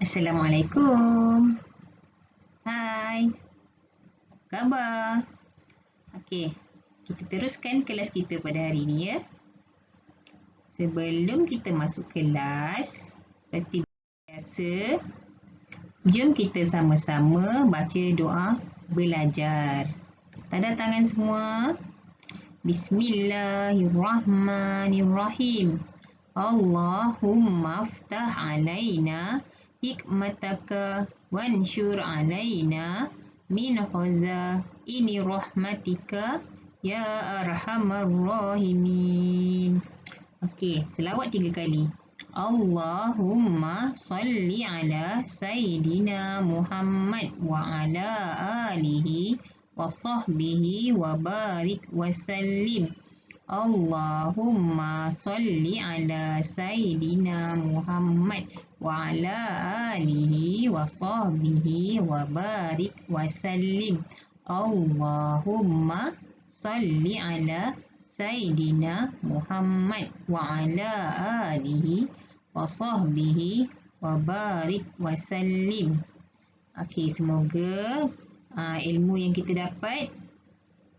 Assalamualaikum. Hai, apa khabar? Okey, kita teruskan kelas kita pada hari ini ya. Sebelum kita masuk kelas, seperti biasa, jom kita sama-sama baca doa belajar. Tanda tangan semua. Bismillahirrahmanirrahim. Allahumma aftah alaina hikmataka wanshur alaina min khazaini rahmatika ya arhamar rahimin. Okey, selawat 3 kali. Allahumma salli ala Sayyidina Muhammad wa ala alihi wa sahbihi wa barik wa sallim. Allahumma salli ala Sayyidina Muhammad wa ala alihi wa sahbihi wa barik wa sallim. Allahumma salli ala Sayyidina Muhammad wa ala alihi wa sahbihi wa barik wa sallim. Okey, semoga ilmu yang kita dapat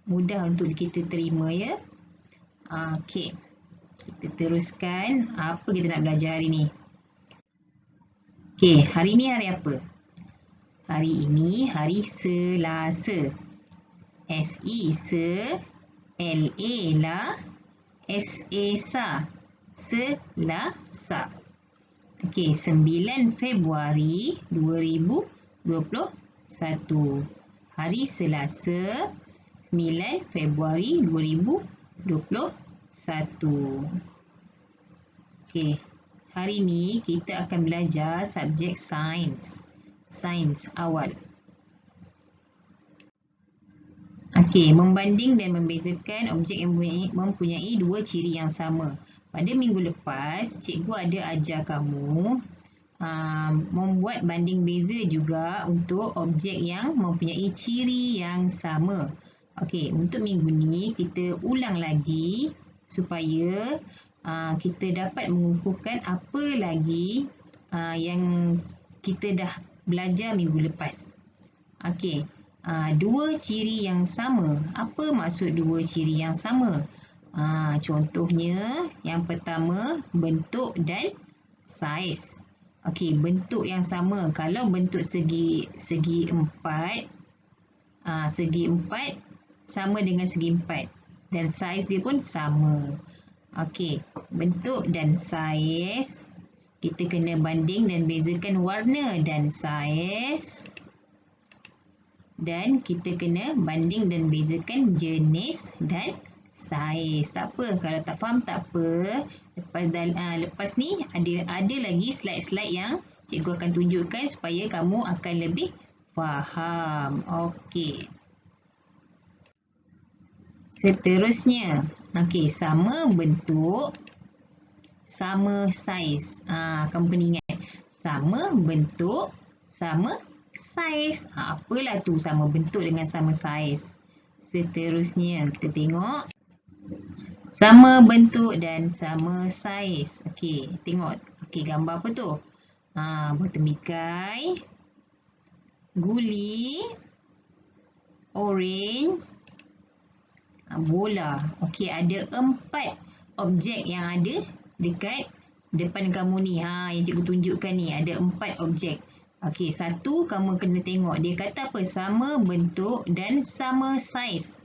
mudah untuk kita terima ya. Okey, kita teruskan. Apa kita nak belajar hari ni? Okey, hari ni hari apa? Hari ini hari Selasa. S-E se, L-A la, S-A sa. Selasa. Okey, 9 Februari 2021. Hari Selasa 9 Februari 2021. Okey, hari ni kita akan belajar subjek sains. Sains awal. Okey, membanding dan membezakan objek yang mempunyai dua ciri yang sama. Pada minggu lepas, cikgu ada ajar kamu membuat banding beza juga untuk objek yang mempunyai ciri yang sama. Okey, untuk minggu ni kita ulang lagi supaya kita dapat mengukuhkan apa lagi yang kita dah belajar minggu lepas. Okey, dua ciri yang sama. Apa maksud dua ciri yang sama? Contohnya, yang pertama bentuk dan saiz. Okey, bentuk yang sama. Kalau bentuk segi empat, segi empat sama dengan segi empat dan saiz dia pun sama. Okey, bentuk dan saiz kita kena banding dan bezakan warna dan saiz, dan kita kena banding dan bezakan jenis dan saiz. Tak apa, kalau tak faham tak apa. Lepas ni ada lagi slide-slide yang cikgu akan tunjukkan supaya kamu akan lebih faham. Okey. Seterusnya, okey, sama bentuk, sama saiz. Kamu kena ingat, sama bentuk, sama saiz. Apalah tu sama bentuk dengan sama saiz? Seterusnya, kita tengok sama bentuk dan sama saiz. Okey, tengok. Okey, gambar apa tu? Buah temikai, guli, oren, bola. Okey, ada 4 objek yang ada dekat depan kamu ni. Yang cikgu tunjukkan ni ada 4 objek. Okey, satu kamu kena tengok. Dia kata apa? Sama bentuk dan sama saiz.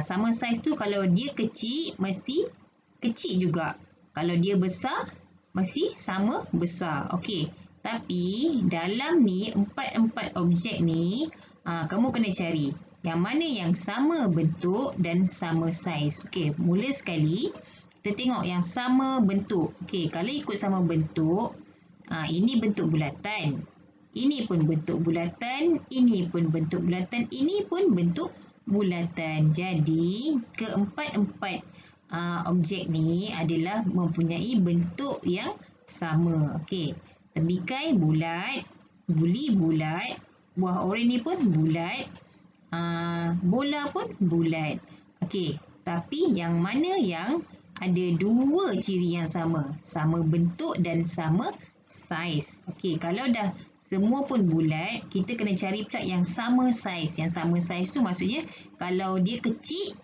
Sama saiz tu kalau dia kecil, mesti kecil juga. Kalau dia besar, mesti sama besar. Okey, tapi dalam ni, 4 objek ni, kamu kena cari yang mana yang sama bentuk dan sama saiz. Okey, mula sekali, kita tengok yang sama bentuk. Okey, kalau ikut sama bentuk, ini bentuk bulatan. Ini pun bentuk bulatan, ini pun bentuk bulatan, ini pun bentuk bulatan. Jadi, keempat-empat objek ni adalah mempunyai bentuk yang sama. Okey, temikai bulat, guli bulat, buah oren ni pun bulat, bola pun bulat. Okey, tapi yang mana yang ada dua ciri yang sama? Sama bentuk dan sama saiz. Okey, kalau dah semua pun bulat, kita kena cari pula yang sama saiz. Yang sama saiz tu maksudnya kalau dia kecil,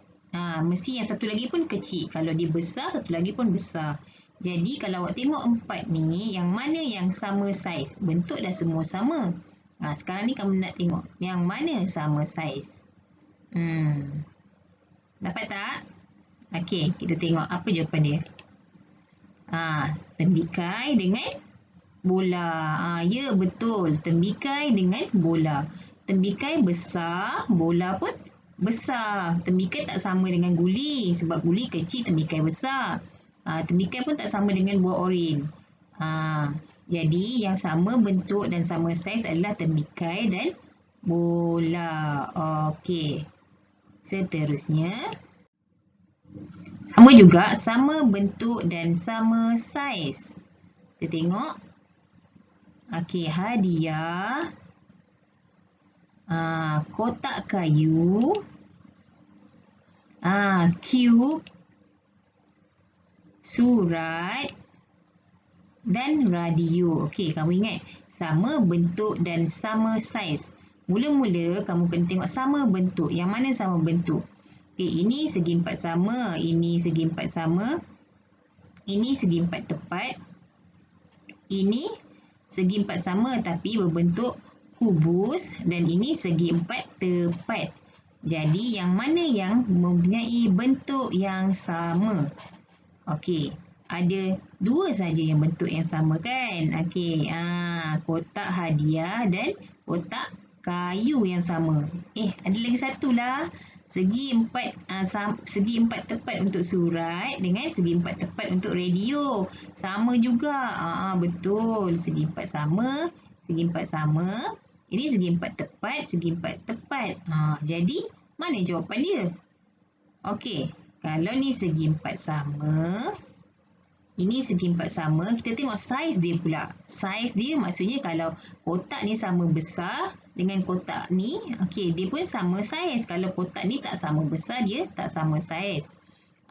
mesti yang satu lagi pun kecil. Kalau dia besar, satu lagi pun besar. Jadi kalau awak tengok 4 ni, yang mana yang sama saiz? Bentuk dah semua sama. Sekarang ni kamu nak tengok yang mana sama saiz. Dapat tak? Okey, kita tengok apa jawapan dia. Tembikai dengan bola. Ya, betul. Tembikai dengan bola. Tembikai besar, bola pun besar. Tembikai tak sama dengan guli. Sebab guli kecil, tembikai besar. Tembikai pun tak sama dengan buah oren. Jadi, yang sama bentuk dan sama saiz adalah tembikai dan bola. Okey. Seterusnya, sama juga, sama bentuk dan sama saiz. Kita tengok. Okey, hadiah. Kotak kayu. Cube. Surat. Dan radio. Okey, kamu ingat. Sama bentuk dan sama saiz. Mula-mula kamu kena tengok sama bentuk. Yang mana sama bentuk? Okey, ini segi empat sama. Ini segi empat sama. Ini segi empat tepat. Ini segi empat sama tapi berbentuk kubus. Dan ini segi empat tepat. Jadi, yang mana yang mempunyai bentuk yang sama? Okey, ada dua saja yang bentuk yang sama kan? Okey, kotak hadiah dan kotak kayu yang sama. Ada lagi satu lah. Segi empat tepat untuk surat dengan segi empat tepat untuk radio. Sama juga. Betul. Segi empat sama. Segi empat sama. Ini segi empat tepat. Segi empat tepat. Jadi, mana jawapan dia? Okey. Kalau ni segi empat sama. Ini segi empat sama. Kita tengok saiz dia pula. Saiz dia maksudnya kalau kotak ni sama besar dengan kotak ni. Okey, dia pun sama saiz. Kalau kotak ni tak sama besar, dia tak sama saiz.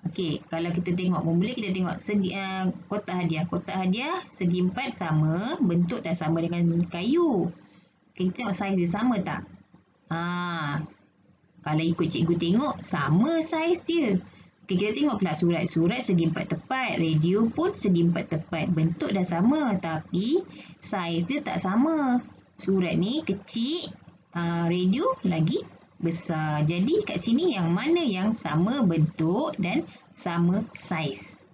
Okey, kalau kita tengok. Mula kita tengok segi kotak hadiah. Kotak hadiah segi empat sama. Bentuk dah sama dengan kayu. Okay, kita tengok saiz dia sama tak? Kalau ikut cikgu tengok, sama saiz dia. Okay, kita tengok pula surat-surat segi empat tepat. Radio pun segi empat tepat. Bentuk dah sama tapi saiz dia tak sama. Surat ni kecil, radio lagi besar. Jadi kat sini yang mana yang sama bentuk dan sama saiz?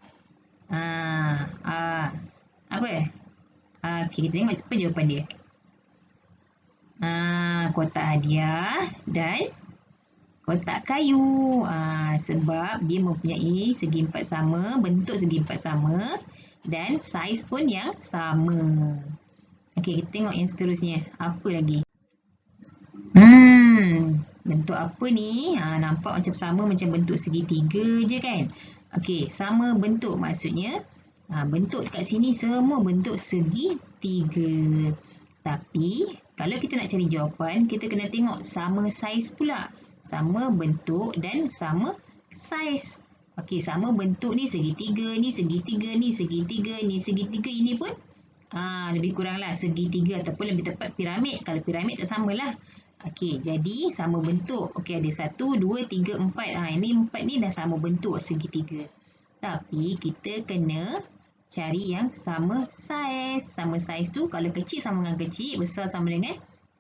Apa? Okay, kita tengok apa jawapan dia. Kotak hadiah dan kotak kayu. Sebab dia mempunyai segi empat sama, bentuk segi empat sama dan saiz pun yang sama. Okey, kita tengok yang seterusnya. Apa lagi? Bentuk apa ni? Nampak macam sama macam bentuk segitiga je kan? Okey, sama bentuk maksudnya bentuk dekat sini semua bentuk segitiga. Tapi kalau kita nak cari jawapan, kita kena tengok sama saiz pula. Sama bentuk dan sama saiz. Okey, sama bentuk ni segitiga, ni segitiga, ni segitiga, ni segitiga. Ini pun lebih kuranglah segitiga ataupun lebih tepat piramid. Kalau piramid tak samalah. Okey, jadi sama bentuk. Okey, ada 1, 2, 3, 4. Ini 4 ni dah sama bentuk segitiga. Tapi kita kena cari yang sama saiz. Sama saiz tu kalau kecil sama dengan kecil, besar sama dengan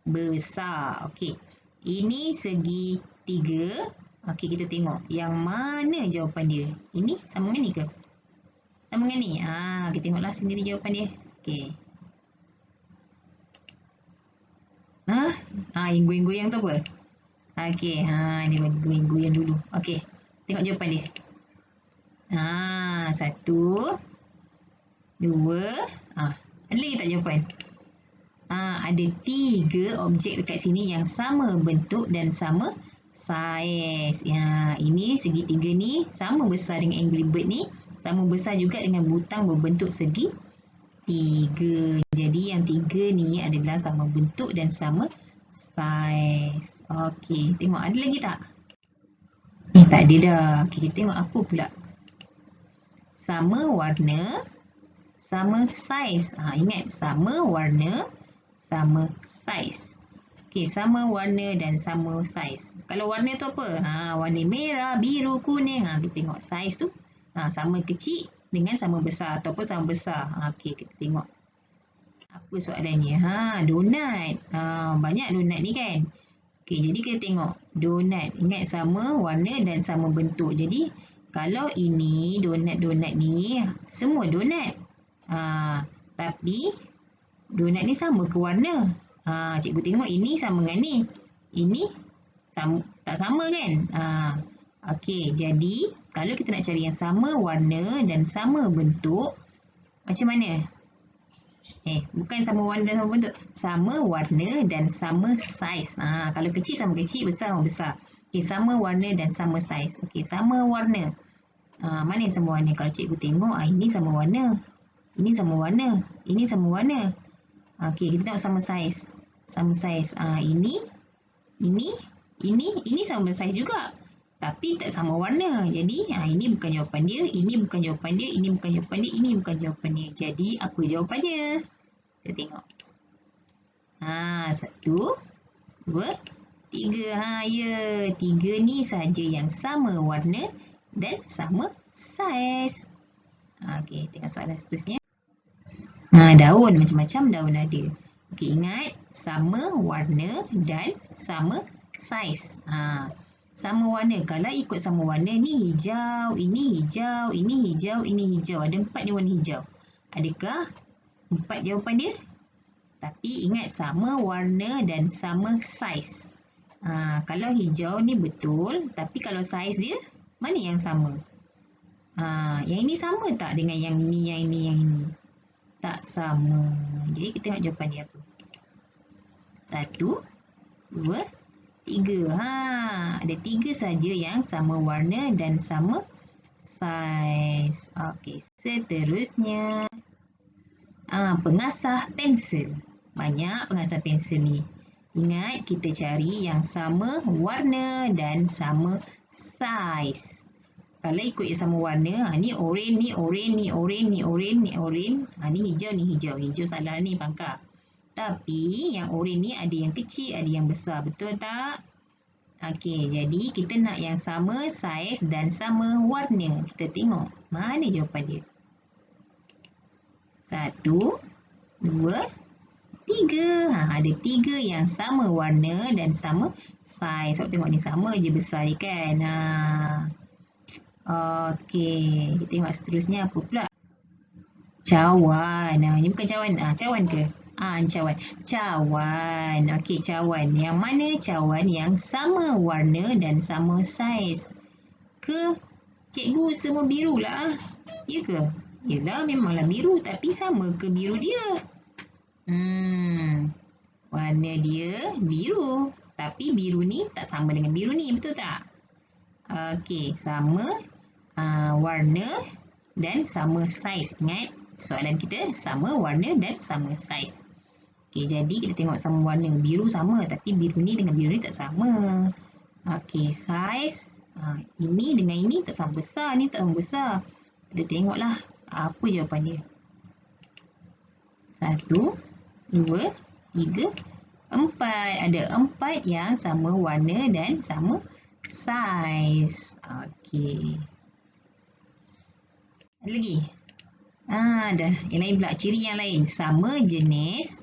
besar. Okey. Ini segi 3. Okey, kita tengok yang mana jawapan dia. Ini sama dengan ni ke? Sama dengan ni. Kita tengoklah sendiri jawapan dia. Okey. Yang goyang-goyang tu apa? Okey, ni bagi goyang-goyang dulu. Okey. Tengok jawapan dia. 1, 2. Ada lagi tak jawapan? Ada 3 objek dekat sini yang sama bentuk dan sama saiz. Ini segitiga ni sama besar dengan Angry Bird ni. Sama besar juga dengan butang berbentuk segi 3. Jadi yang 3 ni adalah sama bentuk dan sama saiz. Okey, tengok ada lagi tak? Tak ada dah. Okey, kita tengok apa pula. Sama warna, sama saiz. Ingat, sama warna, sama saiz. Okey, sama warna dan sama saiz. Kalau warna tu apa? Warna merah, biru, kuning. Kita tengok saiz tu. Sama kecil dengan sama besar ataupun sama besar. Okey, kita tengok. Apa soalannya? Donat. Banyak donat ni kan? Okey, jadi kita tengok. Donat. Ingat, sama warna dan sama bentuk. Jadi, kalau ini donat-donat ni, semua donat. Tapi, donat ni sama ke warna? Cikgu tengok ini sama dengan ni. Ini sama, tak sama kan? Okey, jadi, kalau kita nak cari yang sama warna dan sama bentuk, macam mana? Bukan sama warna dan sama bentuk. Sama warna dan sama saiz. Kalau kecil sama kecil, besar sama besar. Okey, sama warna dan sama saiz. Okey, sama warna. Mana yang sama warna? Kalau cikgu tengok, ini sama warna. Ini sama warna. Ini sama warna. Okey, kita tengok sama saiz. Sama saiz. Ini sama saiz juga. Tapi tak sama warna. Jadi, ini bukan jawapan dia. Ini bukan jawapan dia. Ini bukan jawapan dia. Ini bukan jawapan dia. Jadi, apa jawapannya? Kita tengok. 1, 2, 3. Ya, 3 ni saja yang sama warna dan sama saiz. Okey, tengok soalan seterusnya. Daun, macam-macam daun ada. Okey, ingat, sama warna dan sama saiz. Sama warna. Kalau ikut sama warna, ni hijau, ini hijau, ini hijau, ini hijau. Ada 4 ni warna hijau. Adakah 4 jawapan dia? Tapi ingat, sama warna dan sama saiz. Kalau hijau ni betul, tapi kalau saiz dia, mana yang sama? Yang ini sama tak dengan yang ini, yang ini, yang ini? Tak sama. Jadi kita tengok jawapan dia apa. 1, 2, 3. Ada 3 saja yang sama warna dan sama saiz. Okey, seterusnya. Pengasah pensel. Banyak pengasah pensel ni. Ingat, kita cari yang sama warna dan sama saiz. Kalau ikut yang sama warna, ni oren, ni oren, ni oren, ni oren, ni oren. Ni hijau, ni hijau. Hijau salah ni pangkal. Tapi yang oren ni ada yang kecil, ada yang besar. Betul tak? Okey, jadi kita nak yang sama saiz dan sama warna. Kita tengok mana jawapan dia. 1, 2, 3. Ada 3 yang sama warna dan sama saiz. Awak tengok ni sama je besar je kan. Okey, kita tengok seterusnya apa pula. Cawan. Ini bukan cawan. Cawan ke? Cawan. Cawan. Okey, cawan. Yang mana cawan yang sama warna dan sama saiz? Ke cikgu semua biru lah? Ya ke? Yelah, memanglah biru. Tapi sama ke biru dia? Warna dia biru. Tapi biru ni tak sama dengan biru ni. Betul tak? Okey, sama warna dan sama saiz. Ingat, soalan kita sama warna dan sama saiz. Okey, jadi kita tengok sama warna. Biru sama, tapi biru ni dengan biru ni tak sama. Okey, saiz. Ini dengan ini tak sama besar, ni tak sama besar. Kita tengoklah apa jawapan dia. 1, 2, 3, 4. Ada 4 yang sama warna dan sama saiz. Okey. Ada lagi? Dah. Yang lain pula. Ciri yang lain. Sama jenis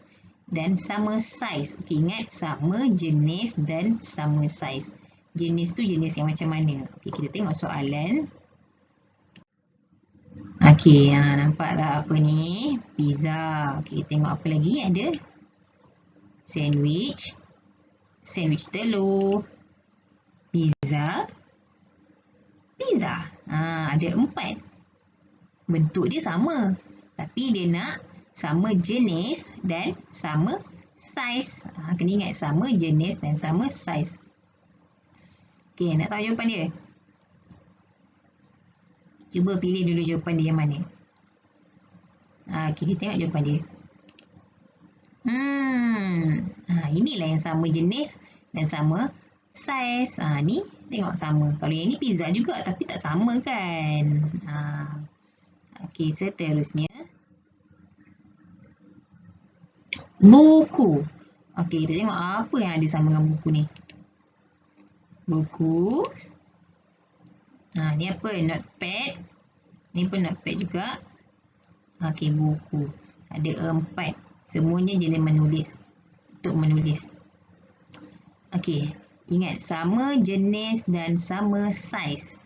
dan sama saiz. Okey, ingat, sama jenis dan sama saiz. Jenis tu jenis yang macam mana? Okey, kita tengok soalan. Okey, nampak tak apa ni? Pizza. Okey, tengok apa lagi ada? Sandwich. Sandwich telur. Pizza. Pizza. Ada 4. Bentuk dia sama. Tapi dia nak sama jenis dan sama saiz. Kena ingat, sama jenis dan sama saiz. Okey, nak tahu jawapan dia? Cuba pilih dulu jawapan dia yang mana. Okey, kita tengok jawapan dia. Inilah yang sama jenis dan sama saiz. Ni tengok sama. Kalau yang ni pizza juga tapi tak sama kan. Okey, seterusnya. Buku. Okey, kita tengok apa yang ada sama dengan buku ni. Buku. Ni apa? Notepad. Ni pun notepad juga. Okey, buku. Ada 4. Semuanya jenis menulis. Untuk menulis. Okey, ingat sama jenis dan sama saiz.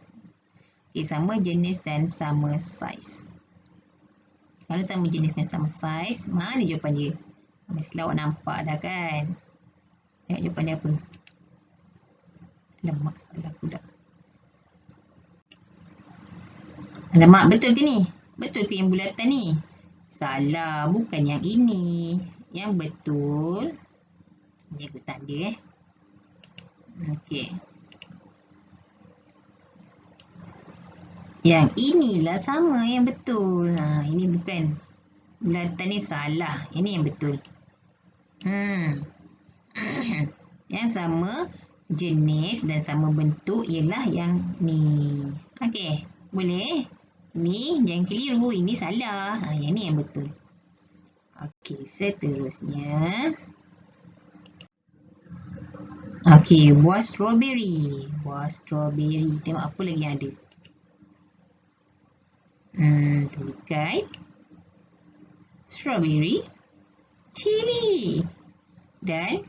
Okey, sama jenis dan sama saiz. Kalau sama jenis dan sama saiz, mana jawapan dia? Mestilah awak nampak dah kan? Tengok jawapan dia apa? Alamak, salah pula. Alamak, betul ke ni? Betul ke yang bulatan ni? Salah, bukan yang ini. Yang betul, ni aku tanda Okey. Yang inilah sama yang betul. Ini bukan. Bulatan ni salah. Ini yang betul. Yang sama jenis dan sama bentuk ialah yang ni. Okey, boleh? Ni jangan keliru. Ini salah. Yang ni yang betul. Okey, seterusnya. Okey, buah strawberry. Buah strawberry. Tengok apa lagi yang ada. Tulikai. Strawberry. Chili. Dan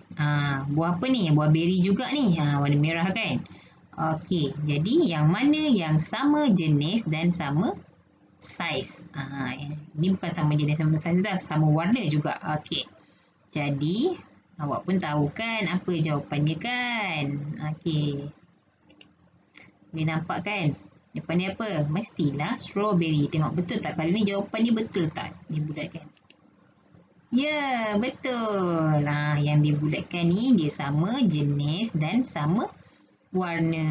buah apa ni? Buah beri juga ni. Warna merah kan? Okey, jadi yang mana yang sama jenis dan sama saiz? Ini bukan sama jenis sama saiz dah, sama warna juga. Okey. Jadi, awak pun tahu kan apa jawapannya kan? Okey. Boleh nampak kan? Jawapan dia apa? Mestilah strawberry. Tengok betul tak? Kali ni jawapan dia betul tak? Dia bulatkan. Ya, betul. Yang dia bulatkan ni dia sama jenis dan sama warna.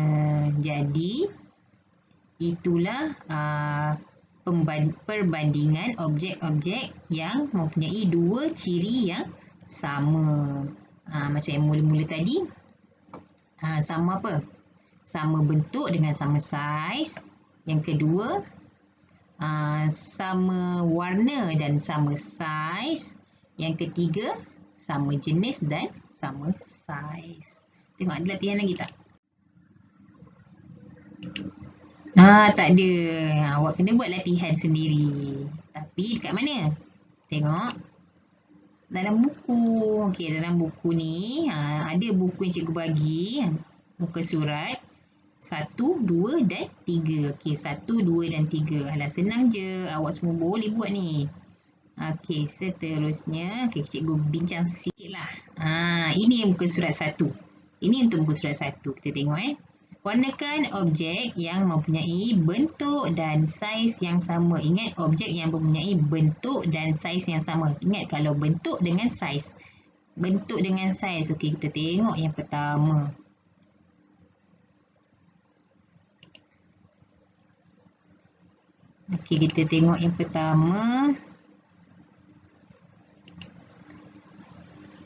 Jadi, itulah perbandingan objek-objek yang mempunyai dua ciri yang sama. Macam yang mula-mula tadi. Sama apa? Sama bentuk dengan sama saiz. Yang kedua, sama warna dan sama saiz. Yang ketiga, sama jenis dan sama saiz. Tengok ada latihan lagi tak? Tak ada. Awak kena buat latihan sendiri. Tapi dekat mana? Tengok. Dalam buku. Okey, dalam buku ni ada buku yang cikgu bagi. Muka surat 1, 2 dan 3. Okey, 1, 2 dan 3. Alah, senang je. Awak semua boleh buat ni. Okey, seterusnya. Okey, cikgu bincang sikit lah. Ini muka surat 1. Ini untuk muka surat 1. Kita tengok Warnakan objek yang mempunyai bentuk dan saiz yang sama. Ingat, objek yang mempunyai bentuk dan saiz yang sama. Ingat, kalau bentuk dengan saiz. Bentuk dengan saiz. Okey, kita tengok yang pertama. Okey, kita tengok yang pertama.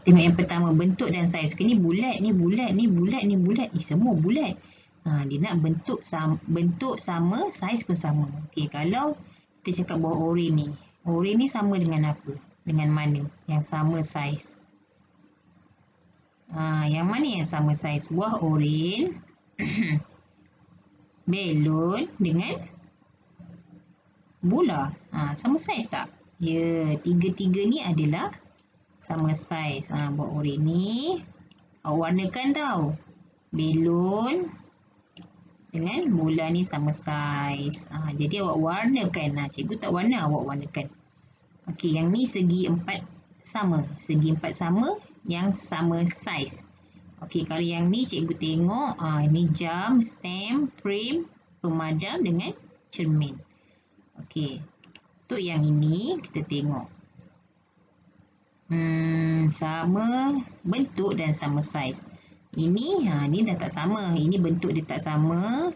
Tengok yang pertama, bentuk dan saiz. Okey, ni bulat, ni bulat, ni bulat, ni bulat. Ni semua bulat. Dia nak bentuk sama, saiz pun sama. Okey, kalau kita cakap buah oren ni. Oren ni sama dengan apa? Dengan mana? Yang sama saiz. Yang mana yang sama saiz? Buah oren, belon dengan bola. Sama saiz tak? Ya, tiga-tiga ni adalah sama saiz. Buah oren ni awak warnakan tau. Belon dengan bola ni sama saiz. Jadi awak warnakan. Cikgu tak warna, awak warnakan. Okey, yang ni segi 4 sama. Segi 4 sama, yang sama saiz. Okey, kalau yang ni cikgu tengok, ini jam, stem, frame, pemadam dengan cermin. Okey, untuk yang ini kita tengok. Sama bentuk dan sama saiz. Ini, ni dah tak sama. Ini bentuk dia tak sama.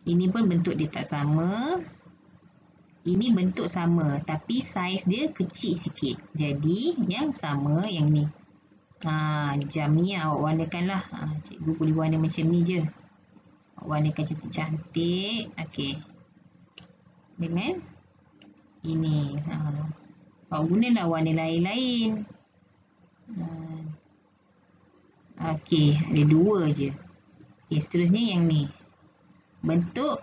Ini pun bentuk dia tak sama. Ini bentuk sama. Tapi saiz dia kecil sikit. Jadi, yang sama yang ni. Jam ni awak warnakan lah. Cikgu boleh warna macam ni je. Awak warnakan cantik-cantik. Okey. Dengan ini. Awak gunalah warna lain-lain. Okey, ada 2 je. Okey, seterusnya yang ni. Bentuk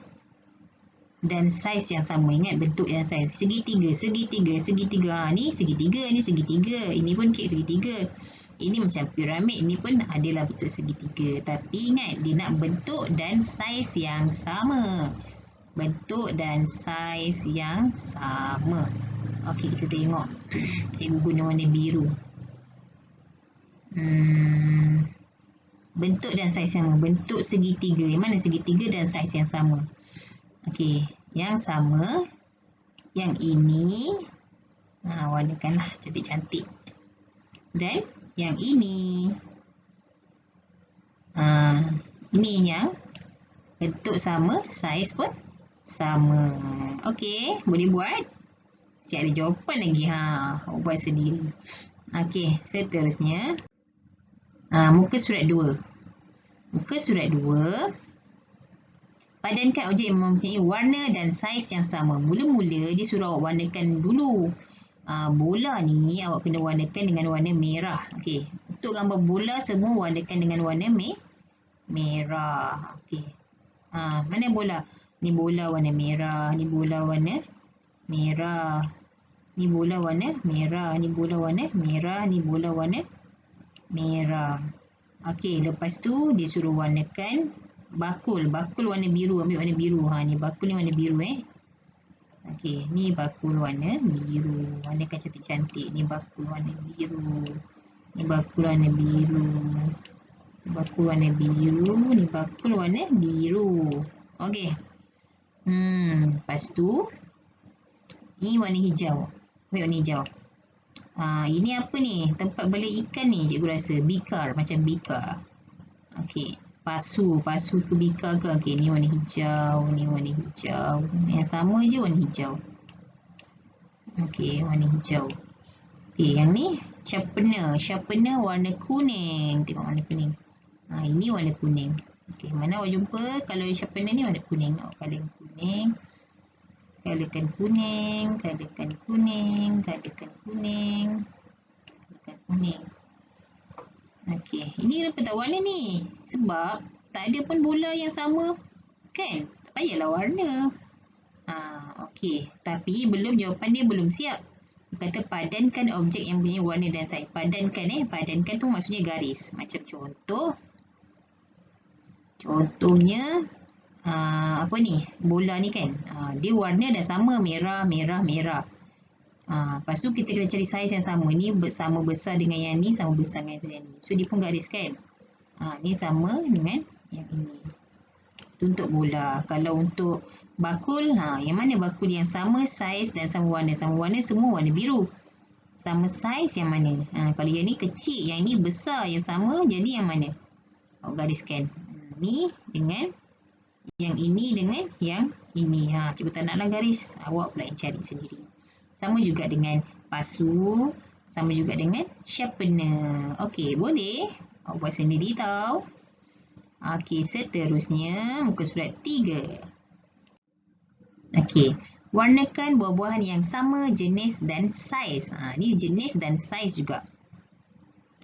dan saiz yang sama. Ingat bentuk dan saiz. Segitiga, segitiga, segitiga. Ni segitiga, ni segitiga. Ini pun kek segitiga. Ini macam piramid. Ini pun adalah bentuk segitiga. Tapi ingat, dia nak bentuk dan saiz yang sama. Bentuk dan saiz yang sama. Okey, kita tengok. Cikgu guna warna biru. Bentuk dan saiz sama. Bentuk segitiga. Yang mana segitiga dan saiz yang sama? Okey, yang sama. Yang ini. Warnakanlah cantik-cantik. Dan yang ini. Ini yang bentuk sama, saiz pun sama. Okey, boleh buat. Siap ada jawapan lagi. Buat sendiri. Okey, seterusnya. Muka surat 2. Muka surat 2. Padankan objek yang mempunyai warna dan saiz yang sama. Mula-mula dia suruh awak warnakan dulu. Bola ni awak kena warnakan dengan warna merah. Okey, untuk gambar bola semua warnakan dengan warna merah. Okey. Mana bola? Ni bola warna merah, ni bola warna merah. Ni bola warna merah, ni bola warna merah, ni bola warna merah. Okey, lepas tu dia suruh warnakan bakul. Bakul warna biru, ambil warna biru. Ni bakul ni warna biru Okey, ni bakul warna biru. Warnakan cantik-cantik. Ni bakul warna biru. Ni bakul warna biru. Ni bakul warna biru. Ni bakul warna biru. Okey. Lepas tu ni warna hijau. Ambil warna hijau. Ini apa ni? Tempat bela ikan ni cikgu rasa. Bikar, macam bikar. Okey. Pasu ke bikar ke? Okey, ni warna hijau, ni warna hijau. Yang sama je warna hijau. Okey, warna hijau. Okey, yang ni sharpener. Sharpener warna kuning. Tengok warna kuning. Ini warna kuning. Okey, mana awak jumpa kalau sharpener ni warna kuning. Awak color kuning. Colorkan kuning, colorkan kuning, colorkan kuning. Colorkan kuning. Okey, ini kenapa tak warna ni? Sebab tak ada pun bola yang sama. Kan? Tak payahlah warna. Okey, tapi jawapan dia belum siap. Dia kata padankan objek yang punya warna dan saiz. Padankan padankan tu maksudnya garis. Macam contoh. Contohnya apa ni? Bola ni kan. Dia warna dah sama, merah, merah, merah. Lepas tu kita kena cari saiz yang sama. Ni sama besar dengan yang ni, sama besar dengan yang ni. So dia pun garis kan. Ni sama dengan yang ini. Itu untuk bola. Kalau untuk bakul, yang mana bakul yang sama saiz dan sama warna? Sama warna semua warna biru. Sama saiz yang mana? Kalau yang ni kecil, yang ni besar, yang sama jadi yang mana? Awak gariskan. Ni dengan yang ini dengan yang ini. Cikgu tak naklah garis. Awak pula yang cari sendiri. Sama juga dengan pasu. Sama juga dengan sharpener. Okey, boleh. Awak buat sendiri tau. Okey, seterusnya muka surat 3. Okey, warnakan buah-buahan yang sama jenis dan saiz. Ni jenis dan saiz juga.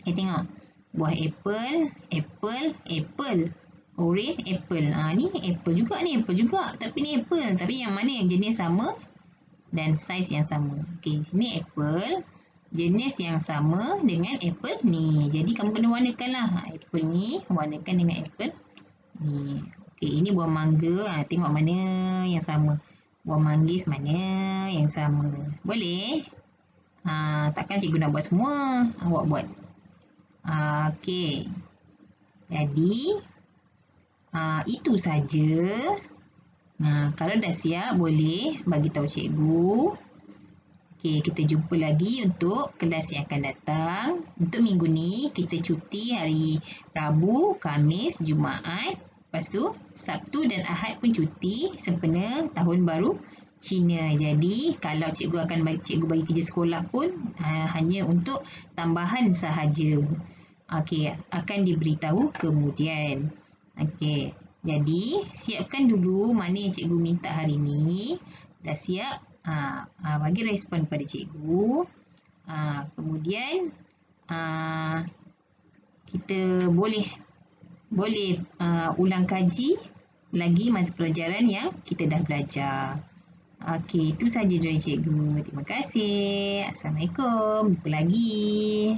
Tengok. Buah apple, apple, apple. Orange, apple. Ni apple juga, ni apple juga. Tapi ni apple. Tapi yang mana yang jenis sama dan saiz yang sama. Okey, sini apple. Jenis yang sama dengan apple ni. Jadi kamu kena warnakan lah. Apple ni warnakan dengan apple ni. Okey, ini buah mangga. Tengok mana yang sama. Buah manggis mana yang sama. Boleh? Takkan cikgu nak buat semua. Awak buat. Okey. Jadi, itu saja. Kalau dah siap, boleh bagi tahu cikgu. Okey, kita jumpa lagi untuk kelas yang akan datang. Untuk minggu ni, kita cuti hari Rabu, Khamis, Jumaat. Lepas tu, Sabtu dan Ahad pun cuti sempena Tahun Baru Cina. Jadi, kalau cikgu akan bagi kerja sekolah pun, hanya untuk tambahan sahaja. Okey, akan diberitahu kemudian. Okey, jadi siapkan dulu mana yang cikgu minta hari ni. Dah siap? Bagi respon pada cikgu. Kemudian kita boleh ulang kaji lagi mata pelajaran yang kita dah belajar. Okey, itu sahaja dari cikgu. Terima kasih. Assalamualaikum. Jumpa lagi.